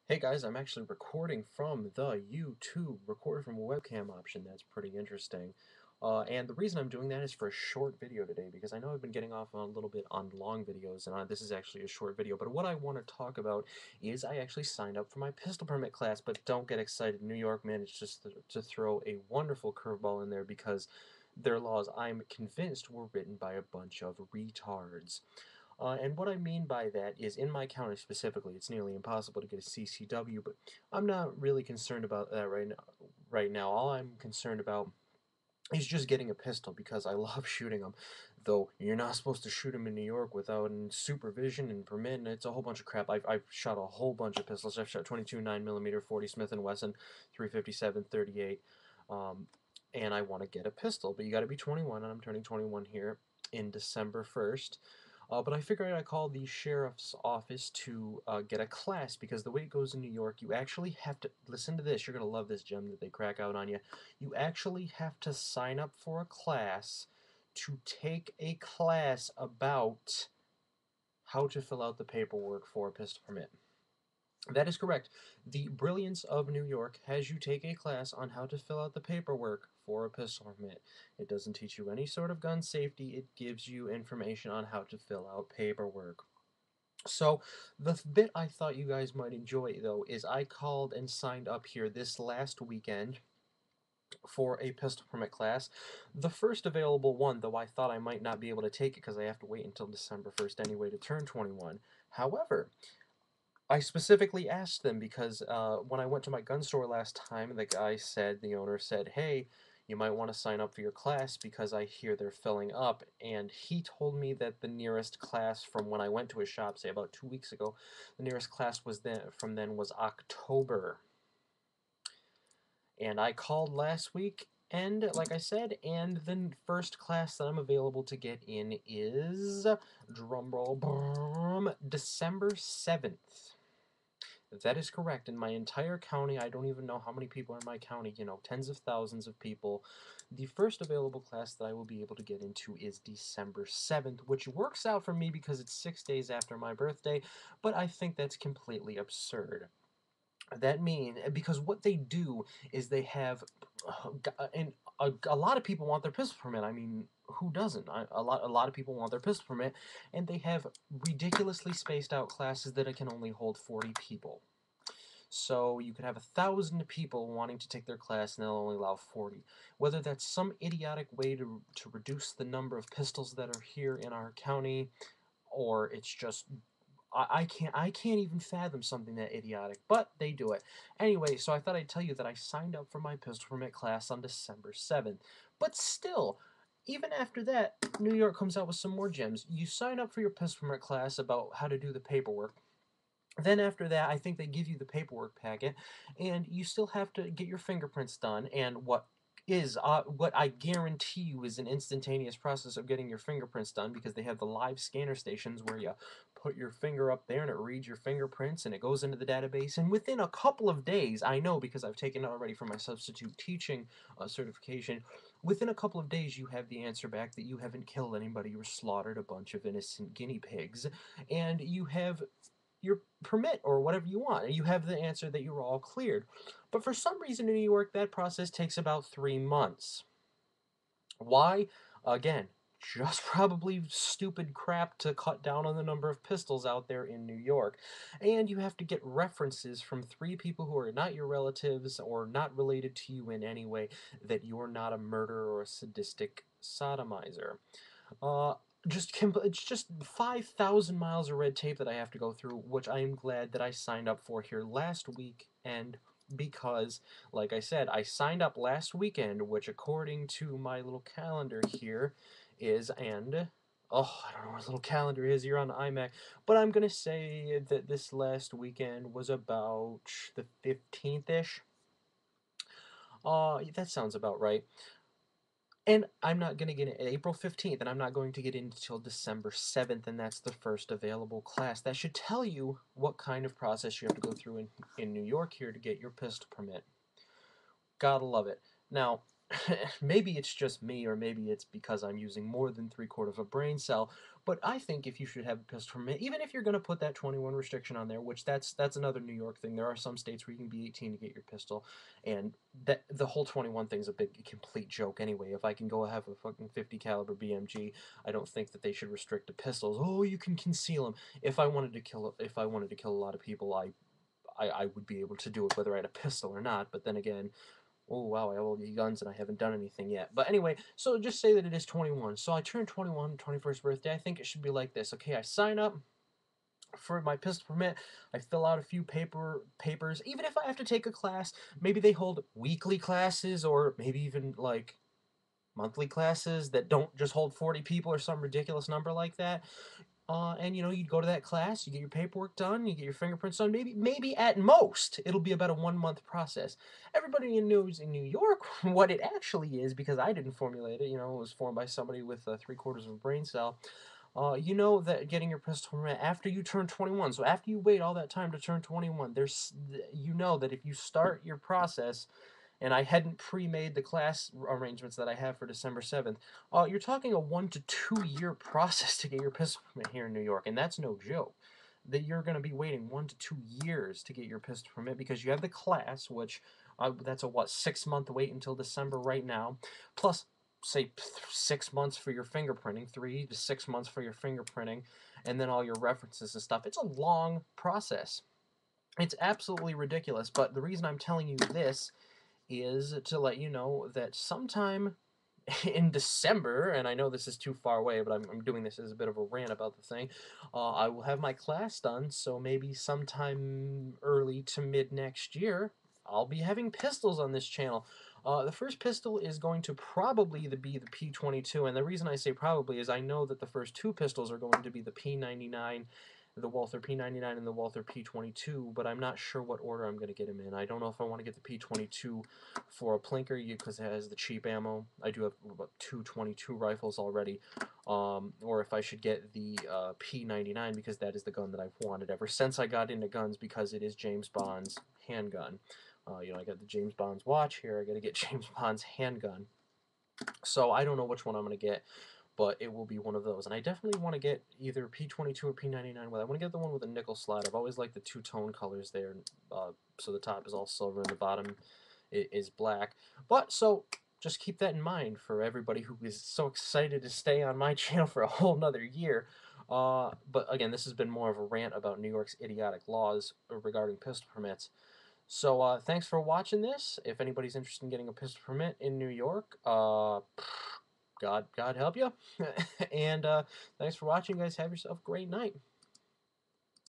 Hey guys, I'm actually recording from the YouTube, recorded from a webcam option. That's pretty interesting. And the reason I'm doing that is for a short video today, because I know I've been getting off on a little bit on long videos, and this is actually a short video. But what I want to talk about is I actually signed up for my pistol permit class, but don't get excited. New York managed just to throw a wonderful curveball in there because their laws, I'm convinced, were written by a bunch of retards. And what I mean by that is in my county specifically, it's nearly impossible to get a CCW, but I'm not really concerned about that right now. Right now, all I'm concerned about is just getting a pistol because I love shooting them. Though you're not supposed to shoot them in New York without supervision and permit, and it's a whole bunch of crap. I've shot a whole bunch of pistols. I've shot 22 9mm, 40 Smith & Wesson, 357, 38, and I want to get a pistol. But you got to be 21, and I'm turning 21 here in December 1st. But I figured I'd call the sheriff's office to get a class, because the way it goes in New York, you actually have to listen to this. You're gonna love this gem that they crack out on you. You actually have to sign up for a class to take a class about how to fill out the paperwork for a pistol permit. That is correct. The brilliance of New York has you take a class on how to fill out the paperwork for a pistol permit. It doesn't teach you any sort of gun safety, it gives you information on how to fill out paperwork. So, the bit I thought you guys might enjoy, though, is I called and signed up here this last weekend for a pistol permit class. The first available one, though I thought I might not be able to take it because I have to wait until December 1st anyway to turn 21. However, I specifically asked them because when I went to my gun store last time, the owner said, hey, you might want to sign up for your class because I hear they're filling up. And he told me that the nearest class from when I went to his shop, say about 2 weeks ago, the nearest class was from then was October. And I called last week, and like I said, and the first class that I'm available to get in is, drumroll, December 7th. That is correct. In my entire county, I don't even know how many people are in my county, tens of thousands of people. The first available class that I will be able to get into is December 7th, which works out for me because it's 6 days after my birthday, but I think that's completely absurd. Because what they do is they have, and a lot of people want their pistol permit. I mean, who doesn't? A lot of people want their pistol permit, and they have ridiculously spaced out classes that it can only hold 40 people. So you could have 1,000 people wanting to take their class, and they'll only allow 40. Whether that's some idiotic way to reduce the number of pistols that are here in our county, or it's just I can't even fathom something that idiotic, but they do it. Anyway, so I thought I'd tell you that I signed up for my pistol permit class on December 7th. But still, even after that, New York comes out with some more gems. You sign up for your pistol permit class about how to do the paperwork. Then after that, I think they give you the paperwork packet, and you still have to get your fingerprints done. And what I guarantee you is an instantaneous process of getting your fingerprints done, because they have the live scanner stations where you put your finger up there and it reads your fingerprints and it goes into the database. And within a couple of days, I know because I've taken it already for my substitute teaching certification. Within a couple of days, you have the answer back that you haven't killed anybody or slaughtered a bunch of innocent guinea pigs, and you have your permit or whatever you want. You have the answer that you're all cleared. But for some reason in New York, that process takes about 3 months. Why? Again, just probably stupid crap to cut down on the number of pistols out there in New York. And you have to get references from 3 people who are not your relatives or not related to you in any way, that you're not a murderer or a sadistic sodomizer. Uh, it's just 5,000 miles of red tape that I have to go through, which I am glad that I signed up for here last week. And because, like I said, I signed up last weekend, which according to my little calendar here is, and oh, I don't know where the little calendar is here on the iMac, but I'm gonna say that this last weekend was about the 15th-ish. That sounds about right. And I'm not going to get it April 15th, and I'm not going to get in until December 7th, and that's the first available class. That should tell you what kind of process you have to go through in New York here to get your pistol permit. Gotta love it. Now, maybe it's just me, or maybe it's because I'm using more than 3/4 of a brain cell, but I think if you should have a pistol permit, even if you're going to put that 21 restriction on there, which that's another New York thing. There are some states where you can be 18 to get your pistol, and that the whole 21 thing's a big complete joke anyway. If I can go have a fucking 50 caliber BMG, I don't think that they should restrict the pistols. Oh, you can conceal them. If I wanted to kill a lot of people, I would be able to do it whether I had a pistol or not. But then again, oh wow, I have all these guns and I haven't done anything yet. But anyway, so just say that it is 21. So I turned 21, 21st birthday. I think it should be like this. Okay, I sign up for my pistol permit. I fill out a few papers. Even if I have to take a class, maybe they hold weekly classes or maybe even like monthly classes that don't just hold 40 people or some ridiculous number like that. And you know, you'd go to that class, you get your paperwork done, you get your fingerprints done. Maybe at most it'll be about a 1 month process. Everybody knows in New York what it actually is because I didn't formulate it. You know, it was formed by somebody with 3/4 of a brain cell. You know that getting your pistol permit after you turn 21. So after you wait all that time to turn 21, you know that if you start your process and I hadn't pre-made the class arrangements that I have for December 7th, you're talking a 1 to 2 year process to get your pistol permit here in New York, and that's no joke. That you're going to be waiting 1 to 2 years to get your pistol permit because you have the class, which that's a what 6 month wait until December right now, plus say 6 months for your fingerprinting, 3 to 6 months for your fingerprinting, and then all your references and stuff. It's a long process. It's absolutely ridiculous. But the reason I'm telling you this is to let you know that sometime in December, and I know this is too far away, but I'm doing this as a bit of a rant about the thing. I will have my class done, so maybe sometime early to mid next year, I'll be having pistols on this channel. The first pistol is going to probably be the P22, and the reason I say probably is I know that the first two pistols are going to be the P99, the Walther P99 and the Walther P22, but I'm not sure what order I'm going to get them in. I don't know if I want to get the P22 for a plinker because it has the cheap ammo. I do have about 222 rifles already. Or if I should get the P99 because that is the gun that I've wanted ever since I got into guns because it is James Bond's handgun. You know, I got the James Bond's watch here. I got to get James Bond's handgun. So I don't know which one I'm going to get, but it will be one of those. And I definitely want to get either P22 or P99. Well, I want to get the one with the nickel slide. I've always liked the two-tone colors there. So the top is all silver and the bottom is black. But so just keep that in mind for everybody who is so excited to stay on my channel for a whole nother year. But again, this has been more of a rant about New York's idiotic laws regarding pistol permits. So thanks for watching this. If anybody's interested in getting a pistol permit in New York, God help you. And thanks for watching, guys. Have yourself a great night.